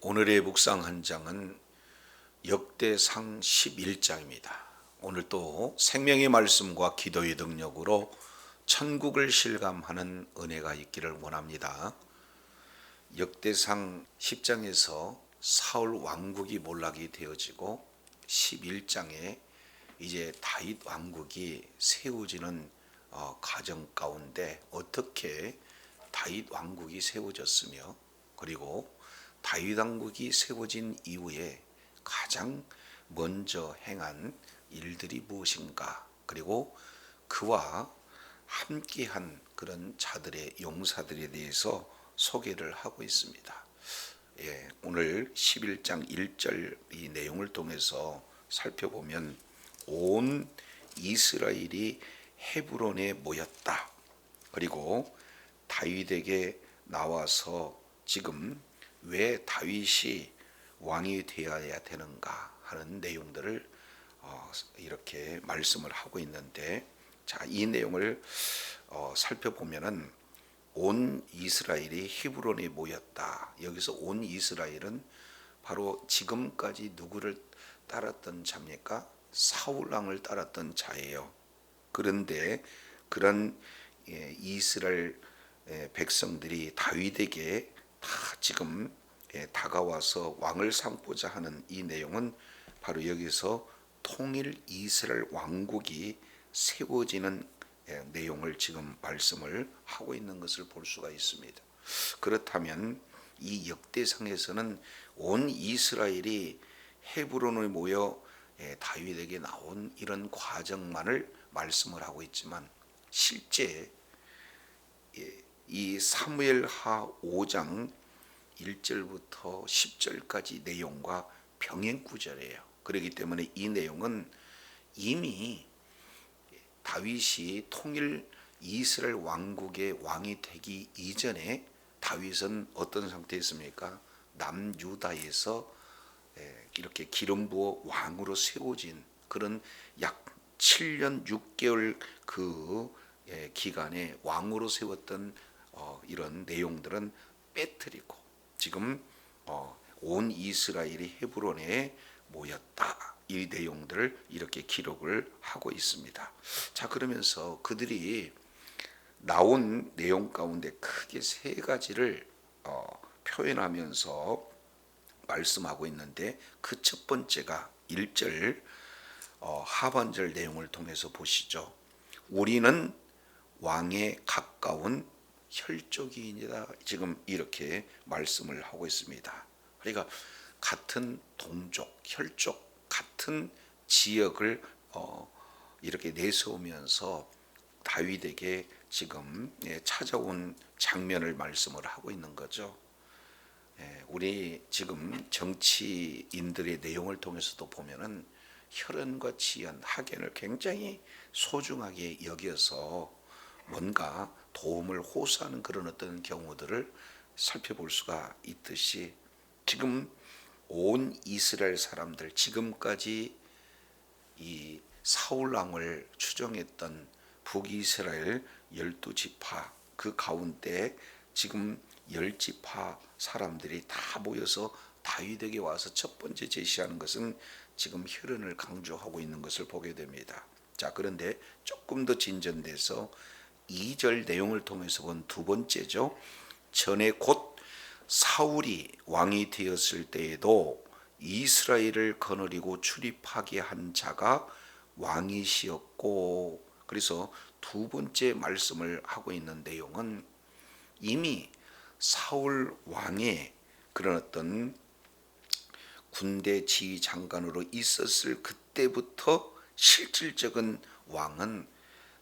오늘의 묵상 한 장은 역대상 11장입니다. 오늘 또 생명의 말씀과 기도의 능력으로 천국을 실감하는 은혜가 있기를 원합니다. 역대상 10장에서 사울 왕국이 몰락이 되어지고 11장에 이제 다윗 왕국이 세워지는 과정 가운데 어떻게 다윗 왕국이 세워졌으며, 그리고 다윗 왕국이 세워진 이후에 가장 먼저 행한 일들이 무엇인가, 그리고 그와 함께한 그런 자들의 용사들에 대해서 소개를 하고 있습니다. 오늘 11장 1절 이 내용을 통해서 살펴보면 온 이스라엘이 헤브론에 모였다. 그리고 다윗에게 나와서 지금 왜 다윗이 왕이 되어야 되는가 하는 내용들을 이렇게 말씀을 하고 있는데, 자, 이 내용을 살펴보면은 온 이스라엘이 헤브론에 모였다. 여기서 온 이스라엘은 바로 지금까지 누구를 따랐던 자입니까? 사울 왕을 따랐던 자예요. 그런데 그런 이스라엘 백성들이 다윗에게 다 지금 다가와서 왕을 삼고자 하는 이 내용은 바로 여기서 통일 이스라엘 왕국이 세워지는 내용을 지금 말씀을 하고 있는 것을 볼 수가 있습니다. 그렇다면 이 역대상에서는 온 이스라엘이 헤브론에 모여 다윗에게 나온 이런 과정만을 말씀을 하고 있지만, 실제 이 사무엘하 5장 1절부터 10절까지 내용과 병행 구절이에요. 그렇기 때문에 이 내용은 이미 다윗이 통일 이스라엘 왕국의 왕이 되기 이전에 다윗은 어떤 상태였습니까? 남유다에서 이렇게 기름 부어 왕으로 세워진 그런 약 7년 6개월 그 기간에 왕으로 세웠던 이런 내용들은 빼뜨리고 지금 온 이스라엘이 헤브론에 모였다. 이 내용들을 이렇게 기록을 하고 있습니다. 자, 그러면서 그들이 나온 내용 가운데 크게 세 가지를 표현하면서 말씀하고 있는데, 그 첫 번째가 1절 하반절 내용을 통해서 보시죠. 우리는 왕에 가까운 혈족이니라, 지금 이렇게 말씀을 하고 있습니다. 그러니까 같은 동족, 혈족, 같은 지역을 이렇게 내세우면서 다윗에게 지금 찾아온 장면을 말씀을 하고 있는 거죠. 우리 지금 정치인들의 내용을 통해서도 보면은 혈연과 지연, 학연을 굉장히 소중하게 여겨서 뭔가 도움을 호소하는 그런 어떤 경우들을 살펴볼 수가 있듯이, 지금 온 이스라엘 사람들, 지금까지 이 사울 왕을 추종했던 북이스라엘 12지파 그 가운데 지금 10지파 사람들이 다 모여서 다윗에게 와서 첫 번째 제시하는 것은 지금 혈연을 강조하고 있는 것을 보게 됩니다. 자, 그런데 조금 더 진전돼서 2절 내용을 통해서 본 두 번째죠. 전에 곧 사울이 왕이 되었을 때에도 이스라엘을 거느리고 출입하게 한 자가 왕이시었고, 그래서 두 번째 말씀을 하고 있는 내용은 이미 사울 왕의 그런 어떤 군대 지휘 장관으로 있었을 그때부터 실질적인 왕은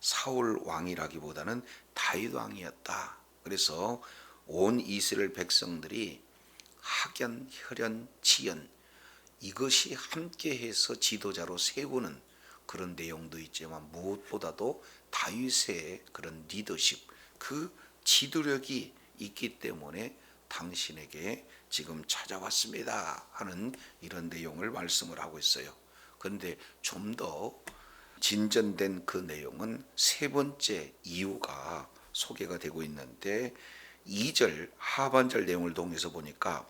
사울 왕이라기보다는 다윗 왕이었다. 그래서 온 이스라엘 백성들이 학연, 혈연, 지연 이것이 함께해서 지도자로 세우는 그런 내용도 있지만, 무엇보다도 다윗의 그런 리더십, 그 지도력이 있기 때문에 당신에게 지금 찾아왔습니다 하는 이런 내용을 말씀을 하고 있어요. 그런데 좀 더 진전된 그 내용은 세 번째 이유가 소개가 되고 있는데, 2절 하반절 내용을 통해서 보니까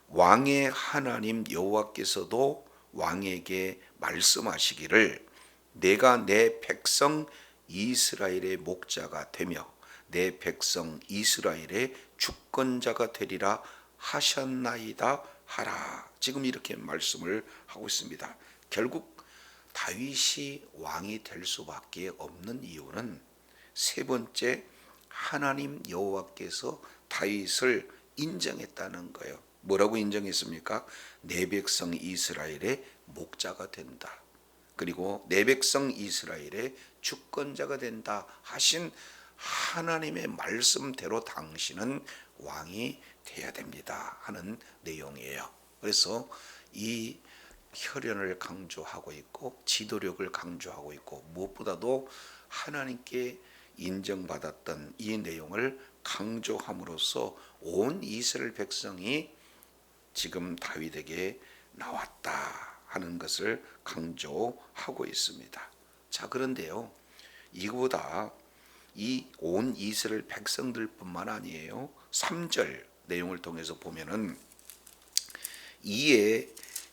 왕의 하나님 여호와께서도 왕에게 말씀하시기를 내가 내 백성 이스라엘의 목자가 되며 내 백성 이스라엘의 주권자가 되리라 하셨나이다 하라. 지금 이렇게 말씀을 하고 있습니다. 결국 다윗이 왕이 될 수밖에 없는 이유는 세 번째, 하나님 여호와께서 다윗을 인정했다는 거예요. 뭐라고 인정했습니까? 내 백성 이스라엘의 목자가 된다. 그리고 내 백성 이스라엘의 주권자가 된다 하신 하나님의 말씀대로 당신은 왕이 되어야 됩니다 하는 내용이에요. 그래서 이 혈연을 강조하고 있고 지도력을 강조하고 있고 무엇보다도 하나님께 인정받았던 이 내용을 강조함으로써 온 이스라엘 백성이 지금 다윗에게 나왔다 하는 것을 강조하고 있습니다. 자, 그런데요, 이거보다 이 온 이스라엘 백성들뿐만 아니에요. 3절 내용을 통해서 보면은 이에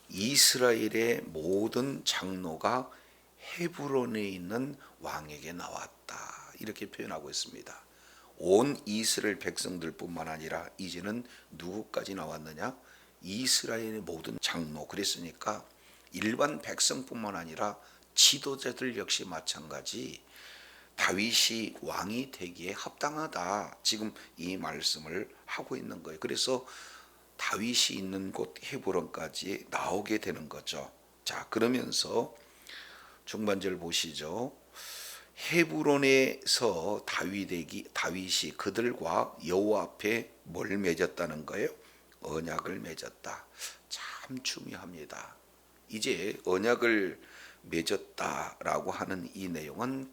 이스라엘의 모든 장로가 헤브론에 있는 왕에게 나왔다 이렇게 표현하고 있습니다. 온 이스라엘 백성들뿐만 아니라 이제는 누구까지 나왔느냐? 이스라엘의 모든 장로. 그랬으니까 일반 백성뿐만 아니라 지도자들 역시 마찬가지 다윗이 왕이 되기에 합당하다. 지금 이 말씀을 하고 있는 거예요. 그래서 다윗이 있는 곳 헤브론까지 나오게 되는 거죠. 자, 그러면서 중반절 보시죠. 헤브론에서 다윗이 그들과 여호와 앞에 뭘 맺었다는 거예요? 언약을 맺었다. 참 중요합니다. 이제 언약을 맺었다라고 하는 이 내용은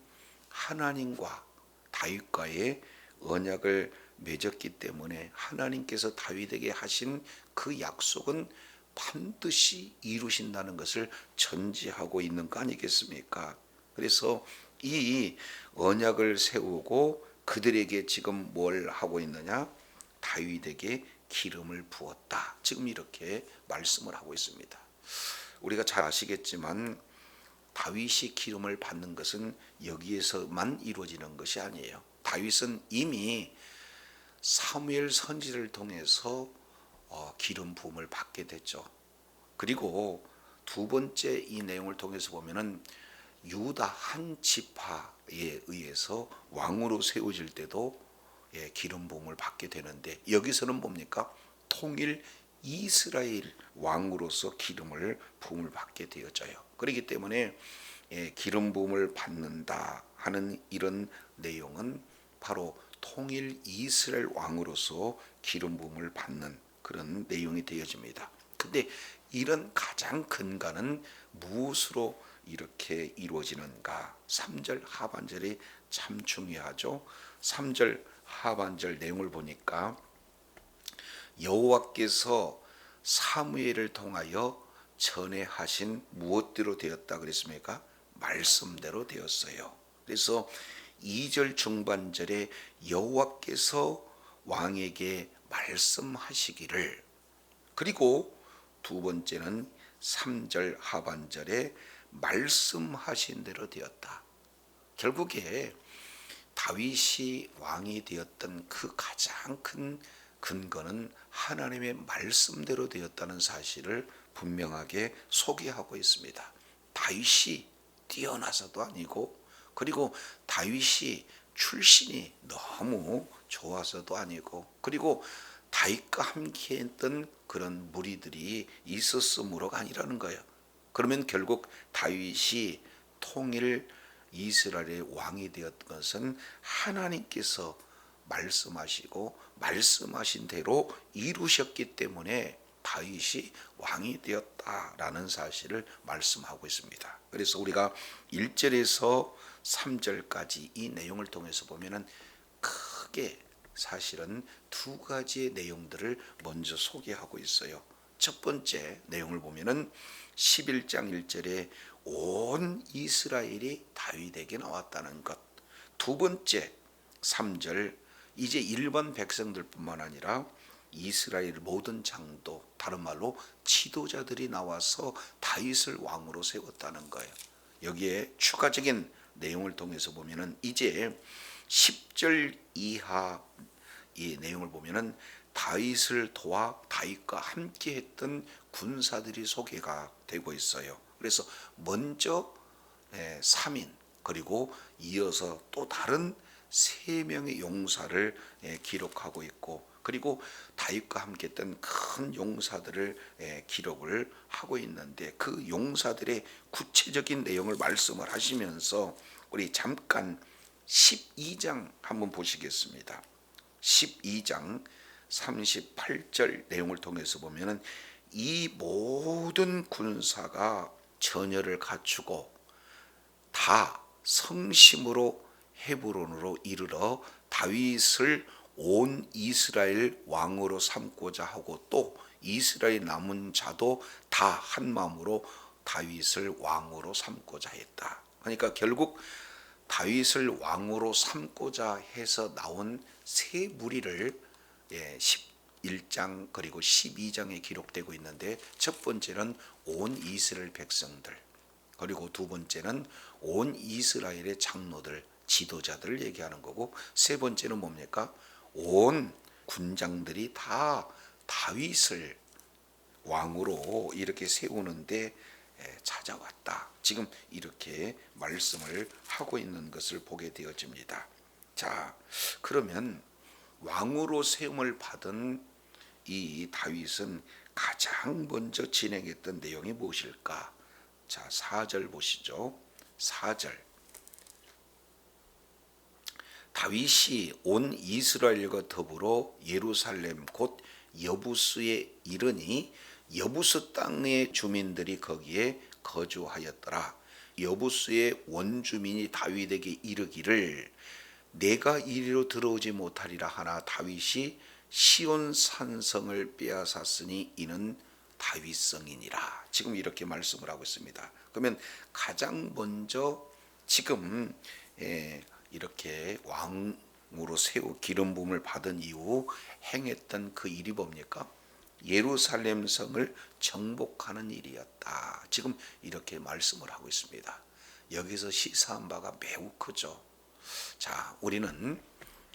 하나님과 다윗과의 언약을 맺었기 때문에 하나님께서 다윗에게 하신 그 약속은 반드시 이루신다는 것을 전제하고 있는 거 아니겠습니까? 그래서 이 언약을 세우고 그들에게 지금 뭘 하고 있느냐? 다윗에게 기름을 부었다. 지금 이렇게 말씀을 하고 있습니다. 우리가 잘 아시겠지만 다윗이 기름을 받는 것은 여기에서만 이루어지는 것이 아니에요. 다윗은 이미 사무엘 선지를 통해서 기름 부음을 받게 됐죠. 그리고 두 번째 이 내용을 통해서 보면은 유다 한 지파에 의해서 왕으로 세워질 때도 기름 부음을 받게 되는데 여기서는 뭡니까? 통일 이스라엘 왕으로서 기름을 부음을 받게 되어져요. 그렇기 때문에 기름 부음을 받는다 하는 이런 내용은 바로 통일 이스라엘 왕으로서 기름 부음을 받는 그런 내용이 되어집니다. 근데 이런 가장 근간은 무엇으로 이렇게 이루어지는가? 3절 하반절이 참 중요하죠. 3절 하반절 내용을 보니까 여호와께서 사무엘을 통하여 전에 하신 무엇대로 되었다 그랬습니까? 말씀대로 되었어요. 그래서 2절 중반절에 여호와께서 왕에게 말씀하시기를, 그리고 두 번째는 3절 하반절에 말씀하신 대로 되었다. 결국에 다윗이 왕이 되었던 그 가장 큰 근거는 하나님의 말씀대로 되었다는 사실을 분명하게 소개하고 있습니다. 다윗이 뛰어나서도 아니고, 그리고 다윗이 출신이 너무 좋아서도 아니고, 그리고 다윗과 함께 했던 그런 무리들이 있었으므로가 아니라는 거예요. 그러면 결국 다윗이 통일 이스라엘의 왕이 되었던 것은 하나님께서 말씀하시고 말씀하신 대로 이루셨기 때문에 다윗이 왕이 되었다라는 사실을 말씀하고 있습니다. 그래서 우리가 1절에서 3절까지 이 내용을 통해서 보면은 크게 사실은 두 가지의 내용들을 먼저 소개하고 있어요. 첫 번째 내용을 보면은 11장 1절에 온 이스라엘이 다윗에게 나왔다는 것. 두 번째 3절 이제 일반 백성들뿐만 아니라 이스라엘 모든 장도, 다른 말로 지도자들이 나와서 다윗을 왕으로 세웠다는 거예요. 여기에 추가적인 내용을 통해서 보면은 이제 10절 이하 이 내용을 보면은 다윗을 도와 다윗과 함께 했던 군사들이 소개가 되고 있어요. 그래서 먼저 3인, 그리고 이어서 또 다른 3명의 용사를 기록하고 있고, 그리고 다윗과 함께 했던 큰 용사들을 기록을 하고 있는데, 그 용사들의 구체적인 내용을 말씀을 하시면서 우리 잠깐 12장 한번 보시겠습니다. 12장 38절 내용을 통해서 보면은 이 모든 군사가 전열을 갖추고 다 성심으로 헤브론으로 이르러 다윗을 온 이스라엘 왕으로 삼고자 하고, 또 이스라엘 남은 자도 다 한 마음으로 다윗을 왕으로 삼고자 했다. 그러니까 결국 다윗을 왕으로 삼고자 해서 나온 세 무리를 11장 그리고 12장에 기록되고 있는데, 첫 번째는 온 이스라엘 백성들, 그리고 두 번째는 온 이스라엘의 장로들, 지도자들을 얘기하는 거고, 세 번째는 뭡니까? 온 군장들이 다 다윗을 왕으로 이렇게 세우는데 찾아왔다. 지금 이렇게 말씀을 하고 있는 것을 보게 되어집니다. 자, 그러면 왕으로 세움을 받은 이 다윗은 가장 먼저 진행했던 내용이 무엇일까? 자, 4절 보시죠. 4절. 다윗이 온 이스라엘과 더불어 예루살렘 곧 여부스에 이르니 여부스 땅의 주민들이 거기에 거주하였더라. 여부스의 원주민이 다윗에게 이르기를 내가 이리로 들어오지 못하리라 하나 다윗이 시온 산성을 빼앗았으니 이는 다윗성이니라. 지금 이렇게 말씀을 하고 있습니다. 그러면 가장 먼저 지금 이렇게 왕으로 세우 기름 부음을 받은 이후 행했던 그 일이 뭡니까? 예루살렘 성을 정복하는 일이었다. 지금 이렇게 말씀을 하고 있습니다. 여기서 시사한 바가 매우 크죠. 자, 우리는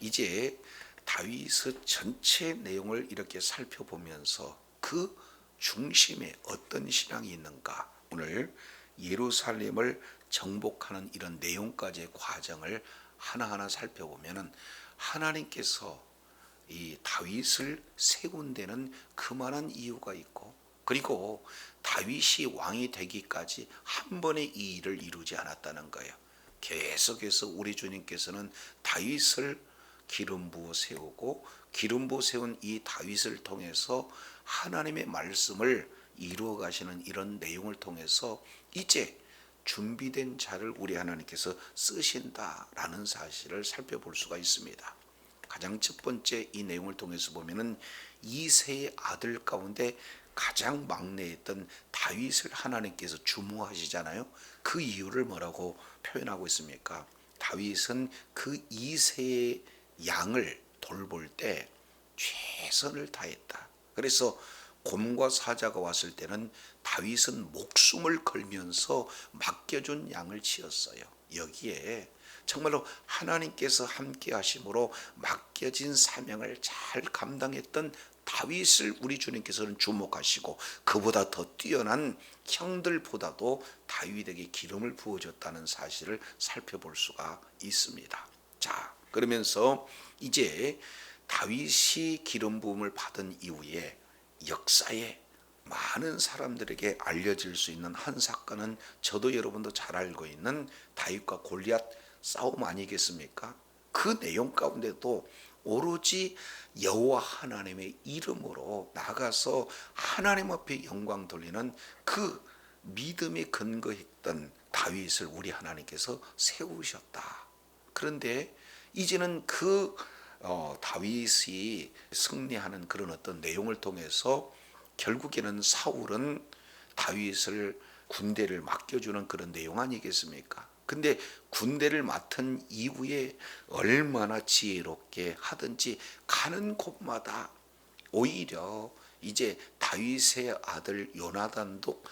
이제 다윗의 전체 내용을 이렇게 살펴보면서 그 중심에 어떤 신앙이 있는가, 오늘 예루살렘을 정복하는 이런 내용까지의 과정을 하나하나 살펴보면은 하나님께서 이 다윗을 세운 데는 그만한 이유가 있고, 그리고 다윗이 왕이 되기까지 한 번에 이 일을 이루지 않았다는 거예요. 계속해서 우리 주님께서는 다윗을 기름 부어 세우고, 기름 부어 세운 이 다윗을 통해서 하나님의 말씀을 이루어 가시는 이런 내용을 통해서 이제 준비된 자를 우리 하나님께서 쓰신다라는 사실을 살펴볼 수가 있습니다. 가장 첫 번째 이 내용을 통해서 보면은 이세의 아들 가운데 가장 막내였던 다윗을 하나님께서 주목하시잖아요. 그 이유를 뭐라고 표현하고 있습니까? 다윗은 그 이세의 양을 돌볼 때 최선을 다했다. 그래서 곰과 사자가 왔을 때는 다윗은 목숨을 걸면서 맡겨준 양을 치었어요. 여기에 정말로 하나님께서 함께 하심으로 맡겨진 사명을 잘 감당했던 다윗을 우리 주님께서는 주목하시고, 그보다 더 뛰어난 형들보다도 다윗에게 기름을 부어줬다는 사실을 살펴볼 수가 있습니다. 자, 그러면서 이제 다윗이 기름 부음을 받은 이후에 역사에 많은 사람들에게 알려질 수 있는 한 사건은 저도 여러분도 잘 알고 있는 다윗과 골리앗 싸움 아니겠습니까? 그 내용 가운데도 오로지 여호와 하나님의 이름으로 나가서 하나님 앞에 영광 돌리는 그 믿음에 근거했던 다윗을 우리 하나님께서 세우셨다. 그런데 이제는 그 다윗이 승리하는 그런 어떤 내용을 통해서 결국에는 사울은 다윗을 군대를 맡겨주는 그런 내용 아니겠습니까? 근데 군대를 맡은 이후에 얼마나 지혜롭게 하든지 가는 곳마다 오히려 이제 다윗의 아들 요나단도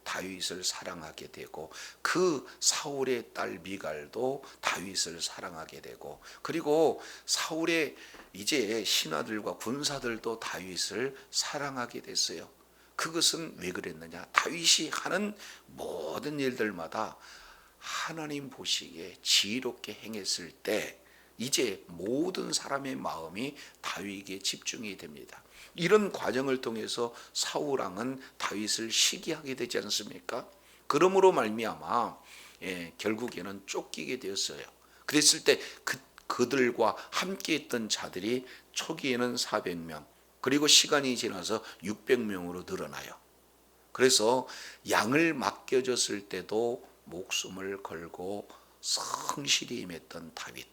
다윗을 사랑하게 되고, 그 사울의 딸 미갈도 다윗을 사랑하게 되고, 그리고 사울의 이제 신하들과 군사들도 다윗을 사랑하게 됐어요. 그것은 왜 그랬느냐? 다윗이 하는 모든 일들마다 하나님 보시기에 지혜롭게 행했을 때 이제 모든 사람의 마음이 다윗에게 집중이 됩니다. 이런 과정을 통해서 사울 왕은 다윗을 시기하게 되지 않습니까? 그러므로 말미암아 결국에는 쫓기게 되었어요. 그랬을 때 그들과 함께 있던 자들이 초기에는 400명, 그리고 시간이 지나서 600명으로 늘어나요. 그래서 양을 맡겨졌을 때도 목숨을 걸고 성실히 임했던 다윗,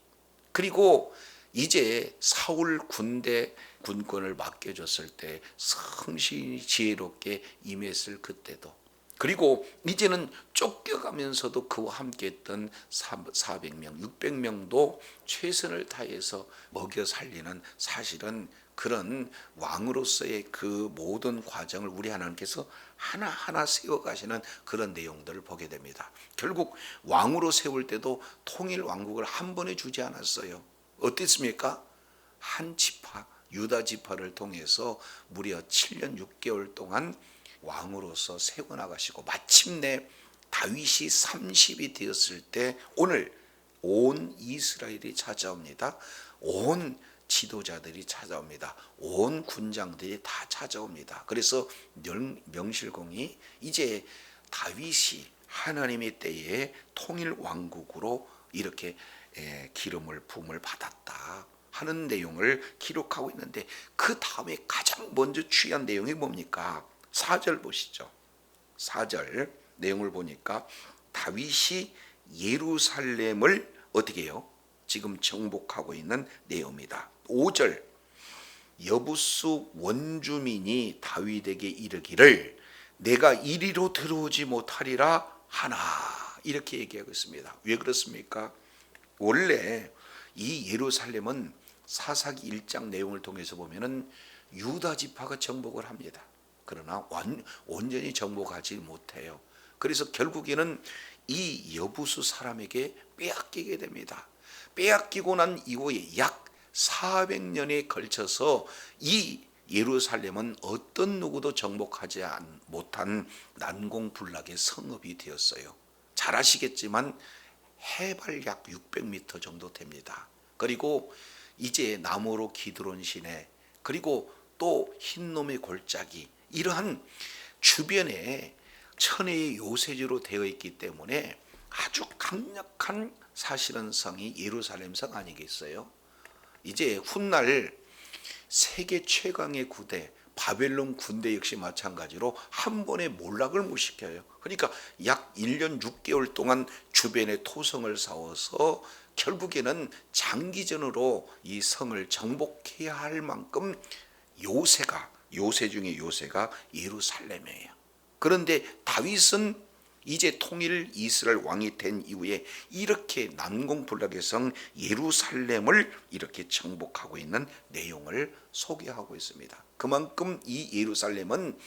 그리고 이제 사울 군대 군권을 맡겨줬을 때 성실히 지혜롭게 임했을 그때도, 그리고 이제는 쫓겨가면서도 그와 함께 했던 400명, 600명도 최선을 다해서 먹여 살리는, 사실은 그런 왕으로서의 그 모든 과정을 우리 하나님께서 하나하나 세워가시는 그런 내용들을 보게 됩니다. 결국 왕으로 세울 때도 통일 왕국을 한 번에 주지 않았어요. 어땠습니까? 한 지파, 유다 지파를 통해서 무려 7년 6개월 동안 왕으로서 세워나가시고, 마침내 다윗이 30이 되었을 때 오늘 온 이스라엘이 찾아옵니다. 온 지도자들이 찾아옵니다. 온 군장들이 다 찾아옵니다. 그래서 명실공히 이제 다윗이 하나님의 때에 통일 왕국으로 이렇게 기름을 부음을 받았다 하는 내용을 기록하고 있는데, 그 다음에 가장 먼저 취한 내용이 뭡니까? 4절 보시죠. 4절 내용을 보니까 다윗이 예루살렘을 어떻게 해요? 지금 정복하고 있는 내용입니다. 5절, 여부수 원주민이 다윗에게 이르기를 내가 이리로 들어오지 못하리라 하나, 이렇게 얘기하고 있습니다. 왜 그렇습니까? 원래 이 예루살렘은 사사기 1장 내용을 통해서 보면은 유다 지파가 정복을 합니다. 그러나 온전히 정복하지 못해요. 그래서 결국에는 이 여부수 사람에게 빼앗기게 됩니다. 빼앗기고 난 이후에 약 400년에 걸쳐서 이 예루살렘은 어떤 누구도 정복하지 못한 난공불락의 성읍이 되었어요. 잘 아시겠지만 해발 약 600m 정도 됩니다. 그리고 이제 나무로 기드론 시내, 그리고 또 흰놈의 골짜기, 이러한 주변에 천혜의 요새지로 되어 있기 때문에 아주 강력한 사실은 성이 예루살렘 성 아니겠어요? 이제 훗날 세계 최강의 군대 바벨론 군대 역시 마찬가지로 한 번에 몰락을 못 시켜요. 그러니까 약 1년 6개월 동안 주변에 토성을 쌓아서 결국에는 장기전으로 이 성을 정복해야 할 만큼 요새 중에 요새가 예루살렘이에요. 그런데 다윗은 이제 통일 이스라엘 왕이 된 이후에 이렇게 난공불락의 성 예루살렘을 이렇게 정복하고 있는 내용을 소개하고 있습니다. 그만큼 이 예루살렘은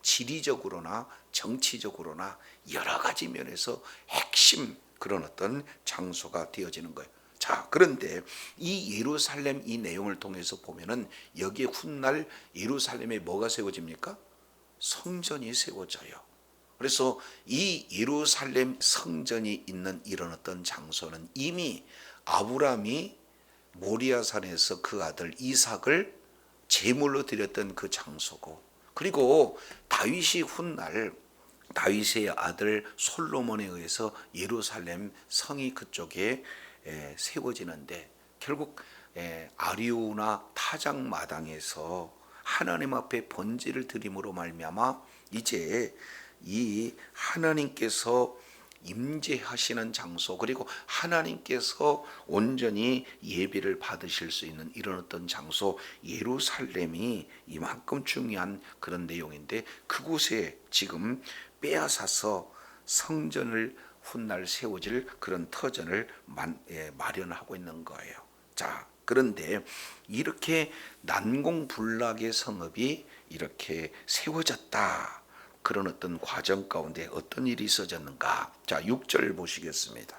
지리적으로나 정치적으로나 여러 가지 면에서 핵심 그런 어떤 장소가 되어지는 거예요. 자, 그런데 이 예루살렘 이 내용을 통해서 보면은 여기에 훗날 예루살렘에 뭐가 세워집니까? 성전이 세워져요. 그래서 이 예루살렘 성전이 있는 이런 어떤 장소는 이미 아브라함이 모리아산에서 그 아들 이삭을 제물로 드렸던 그 장소고, 그리고 다윗이 훗날 다윗의 아들 솔로몬에 의해서 예루살렘 성이 그쪽에 세워지는데, 결국 아리우나 타작마당에서 하나님 앞에 번제를 드림으로 말미암아 이제 이 하나님께서 임재하시는 장소, 그리고 하나님께서 온전히 예배를 받으실 수 있는 이런 어떤 장소 예루살렘이 이만큼 중요한 그런 내용인데, 그곳에 지금 빼앗아서 성전을 훗날 세워질 그런 터전을 마련하고 있는 거예요. 자, 그런데 이렇게 난공불락의 성읍이 이렇게 세워졌다. 그런 어떤 과정 가운데 어떤 일이 있어졌는가? 자, 6절 보시겠습니다.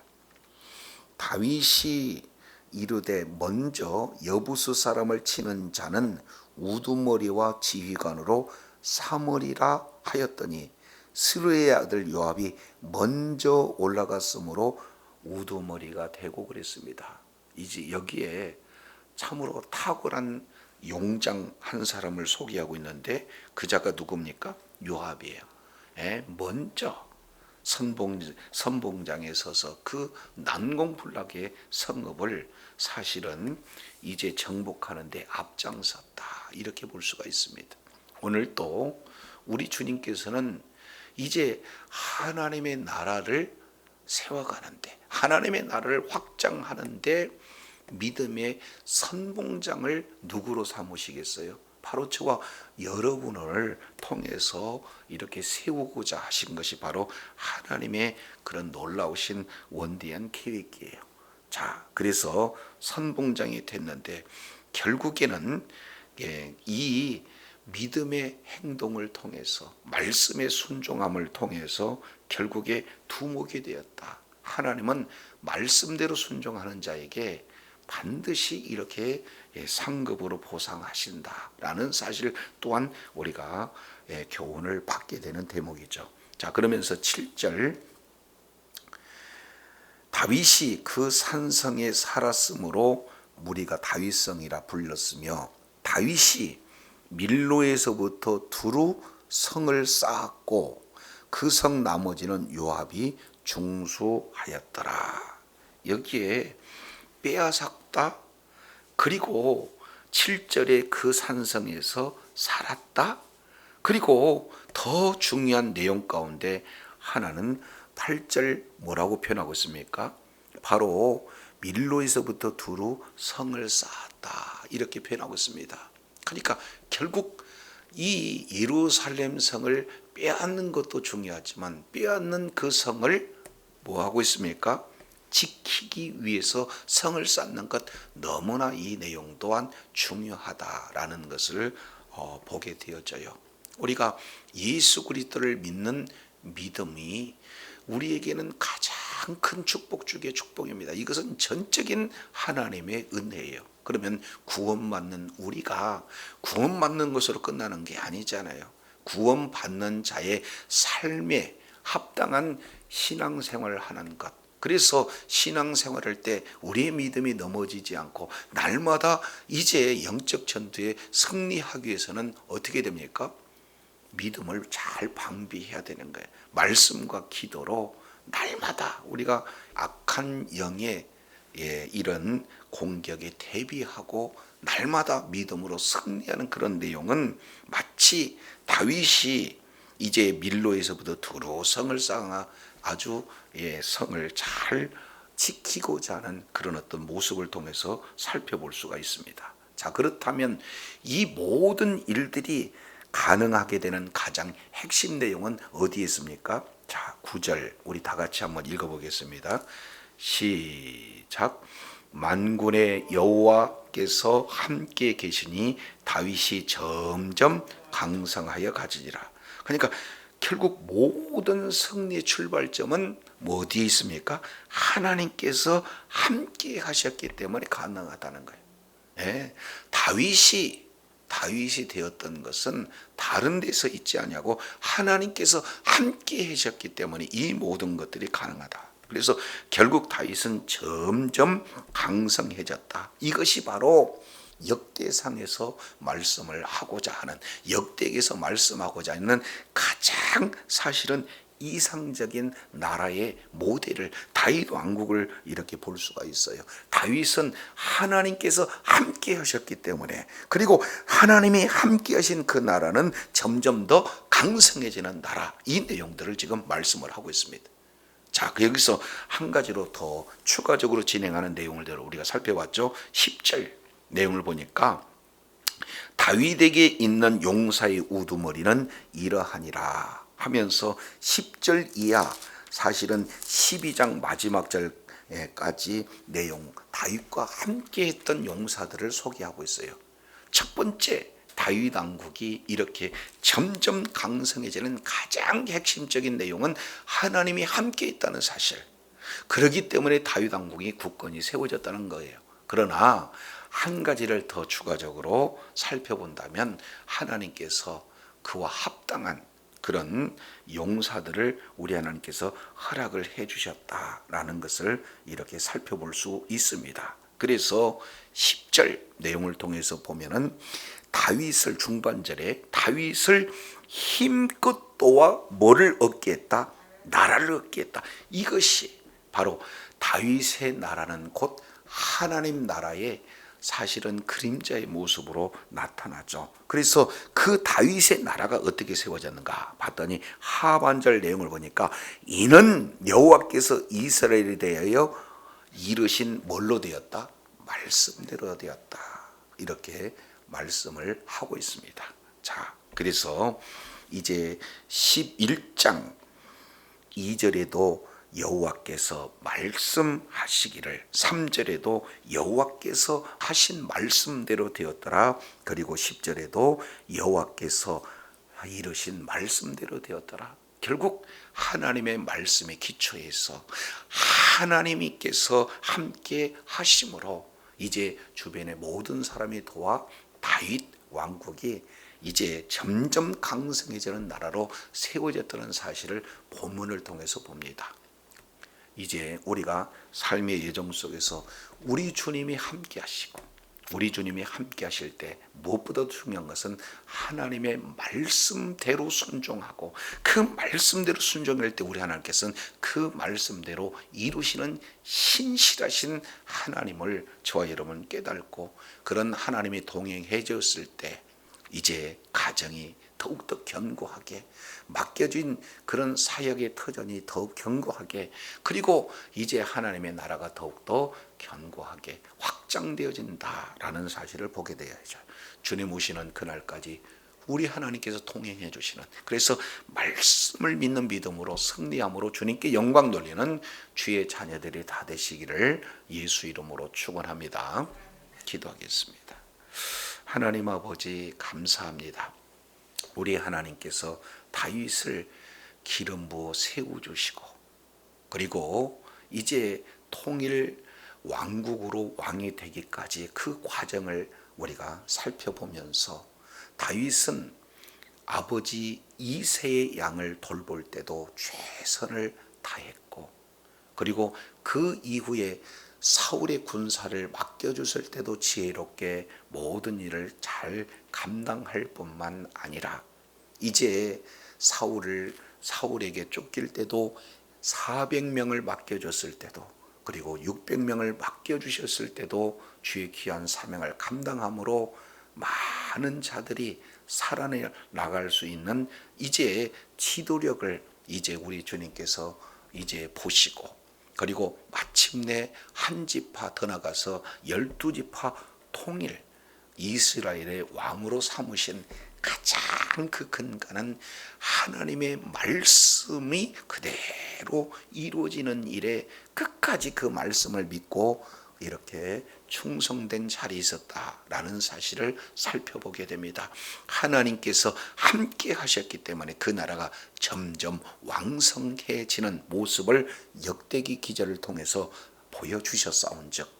다윗이 이르되 먼저 여부수 사람을 치는 자는 우두머리와 지휘관으로 사무리라 하였더니 스루의 아들 요압이 먼저 올라갔으므로 우두머리가 되고 그랬습니다. 이제 여기에 참으로 탁월한 용장 한 사람을 소개하고 있는데 그 자가 누굽니까? 요압이에요. 먼저 선봉장에 서서 그 난공불락의 성읍을 사실은 이제 정복하는데 앞장섰다, 이렇게 볼 수가 있습니다. 오늘 또 우리 주님께서는 이제 하나님의 나라를 세워가는데, 하나님의 나라를 확장하는데 믿음의 선봉장을 누구로 삼으시겠어요? 바로 저와 여러분을 통해서 이렇게 세우고자 하신 것이 바로 하나님의 그런 놀라우신 원대한 계획이에요. 자, 그래서 선봉장이 됐는데 결국에는 이 믿음의 행동을 통해서, 말씀의 순종함을 통해서 결국에 두목이 되었다. 하나님은 말씀대로 순종하는 자에게 반드시 이렇게 상급으로 보상하신다라는 사실 또한 우리가 교훈을 받게 되는 대목이죠. 자, 그러면서 7절, 다윗이 그 산성에 살았으므로 무리가 다윗성이라 불렀으며 다윗이 밀로에서부터 두루 성을 쌓았고 그 성 나머지는 요압이 중수하였더라. 여기에 빼앗았다, 그리고 7절에 그 산성에서 살았다, 그리고 더 중요한 내용 가운데 하나는 8절 뭐라고 표현하고 있습니까? 바로 밀로에서부터 두루 성을 쌓았다, 이렇게 표현하고 있습니다. 그러니까 결국 이 예루살렘 성을 빼앗는 것도 중요하지만 빼앗는 그 성을 뭐 하고 있습니까? 지키기 위해서 성을 쌓는 것, 너무나 이 내용 또한 중요하다라는 것을 보게 되어져요. 우리가 예수 그리스도를 믿는 믿음이 우리에게는 가장 큰 축복 중의 축복입니다. 이것은 전적인 하나님의 은혜예요. 그러면 구원받는 우리가 구원받는 것으로 끝나는 게 아니잖아요. 구원받는 자의 삶에 합당한 신앙생활을 하는 것, 그래서 신앙생활할 때 우리의 믿음이 넘어지지 않고 날마다 이제 영적 전투에 승리하기 위해서는 어떻게 됩니까? 믿음을 잘 방비해야 되는 거예요. 말씀과 기도로 날마다 우리가 악한 영의 이런 공격에 대비하고 날마다 믿음으로 승리하는 그런 내용은 마치 다윗이 이제 밀로에서부터 두루 성을 쌓아 아주 성을 잘 지키고자 하는 그런 어떤 모습을 통해서 살펴볼 수가 있습니다. 자, 그렇다면 이 모든 일들이 가능하게 되는 가장 핵심 내용은 어디에 있습니까? 자, 9절 우리 다 같이 한번 읽어보겠습니다. 시작. 만군의 여호와께서 함께 계시니 다윗이 점점 강성하여 가지니라. 그러니까 결국 모든 승리의 출발점은 어디에 있습니까? 하나님께서 함께 하셨기 때문에 가능하다는 거예요. 다윗이 되었던 것은 다른 데서 있지 아니하고 하나님께서 함께 하셨기 때문에 이 모든 것들이 가능하다. 그래서 결국 다윗은 점점 강성해졌다. 이것이 바로 역대상에서 말씀을 하고자 하는, 역대에서 말씀하고자 하는 가장 사실은 이상적인 나라의 모델을, 다윗 왕국을 이렇게 볼 수가 있어요. 다윗은 하나님께서 함께 하셨기 때문에, 그리고 하나님이 함께 하신 그 나라는 점점 더 강성해지는 나라, 이 내용들을 지금 말씀을 하고 있습니다. 자, 여기서 한 가지로 더 추가적으로 진행하는 내용을 우리가 살펴봤죠. 10절 내용을 보니까 다윗에게 있는 용사의 우두머리는 이러하니라 하면서 10절 이하, 사실은 12장 마지막 절 내용, 다윗과 함께했던 용사들을 소개하고 있어요. 첫 번째, 다윗 왕국이 이렇게 점점 강성해지는 가장 핵심적인 내용은 하나님이 함께 있다는 사실. 그렇기 때문에 다윗 왕국이 국권이 세워졌다는 거예요. 그러나 한 가지를 더 추가적으로 살펴본다면 하나님께서 그와 합당한 그런 용사들을 우리 하나님께서 허락을 해 주셨다라는 것을 이렇게 살펴볼 수 있습니다. 그래서 10절 내용을 통해서 보면은 다윗을 중반절에 다윗을 힘껏 도와 뭐를 얻게 했다? 나라를 얻게 했다. 이것이 바로 다윗의 나라는 곧 하나님 나라의 사실은 그림자의 모습으로 나타나죠. 그래서 그 다윗의 나라가 어떻게 세워졌는가 봤더니 하반절 내용을 보니까 이는 여호와께서 이스라엘에 대하여 이르신 뭘로 되었다? 말씀대로 되었다. 이렇게 말씀을 하고 있습니다. 자, 그래서 이제 11장 2절에도 여호와께서 말씀하시기를, 3절에도 여호와께서 하신 말씀대로 되었더라. 그리고 10절에도 여호와께서 이르신 말씀대로 되었더라. 결국 하나님의 말씀의 기초에서 하나님께서 함께 하심으로 이제 주변의 모든 사람이 도와 다윗 왕국이 이제 점점 강성해지는 나라로 세워졌다는 사실을 본문을 통해서 봅니다. 이제 우리가 삶의 여정 속에서 우리 주님이 함께 하시고 우리 주님이 함께 하실 때 무엇보다 중요한 것은 하나님의 말씀대로 순종하고 그 말씀대로 순종할 때 우리 하나님께서는 그 말씀대로 이루시는 신실하신 하나님을 저와 여러분 깨닫고 그런 하나님이 동행해 줬을 때 이제 가정이 더욱더 견고하게 맡겨진 그런 사역의 터전이 더욱 견고하게 그리고 이제 하나님의 나라가 더욱더 견고하게 확장되어진다라는 사실을 보게 되어야죠. 주님 오시는 그날까지 우리 하나님께서 통행해 주시는 그래서 말씀을 믿는 믿음으로 승리함으로 주님께 영광 돌리는 주의 자녀들이 다 되시기를 예수 이름으로 축원합니다. 기도하겠습니다. 하나님 아버지 감사합니다. 우리 하나님께서 다윗을 기름 부어 세워주시고 그리고 이제 통일 왕국으로 왕이 되기까지 그 과정을 우리가 살펴보면서 다윗은 아버지 이새의 양을 돌볼 때도 최선을 다했고 그리고 그 이후에 사울의 군사를 맡겨주실 때도 지혜롭게 모든 일을 잘 감당할 뿐만 아니라 이제 사울에게 쫓길 때도 400명을 맡겨줬을 때도 그리고 600명을 맡겨주셨을 때도 주의 귀한 사명을 감당함으로 많은 자들이 살아나갈 수 있는 이제 지도력을 이제 우리 주님께서 이제 보시고 그리고 마침내 한 지파 더 나가서 12지파 통일 이스라엘의 왕으로 삼으신 가장 그 근간은 하나님의 말씀이 그대로 이루어지는 일에 끝까지 그 말씀을 믿고 이렇게 충성된 자리에 있었다라는 사실을 살펴보게 됩니다. 하나님께서 함께 하셨기 때문에 그 나라가 점점 왕성해지는 모습을 역대기 기자를 통해서 보여주셨사온즉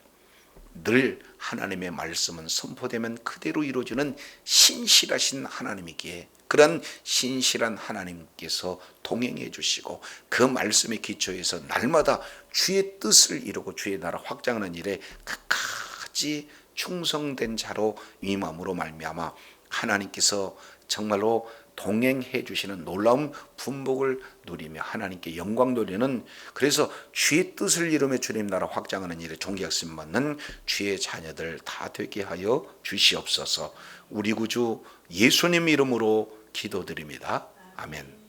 늘 하나님의 말씀은 선포되면 그대로 이루어지는 신실하신 하나님이기에 그런 신실한 하나님께서 동행해 주시고 그 말씀의 기초에서 날마다 주의 뜻을 이루고 주의 나라 확장하는 일에 끝까지 충성된 자로 임함으로 말미암아 하나님께서 정말로 동행해 주시는 놀라운 분복을 누리며 하나님께 영광 돌리는 그래서 주의 뜻을 이루며 주님 나라 확장하는 일에 존귀하심 받는 주의 자녀들 다 되게 하여 주시옵소서. 우리 구주 예수님 이름으로 기도드립니다. 아멘.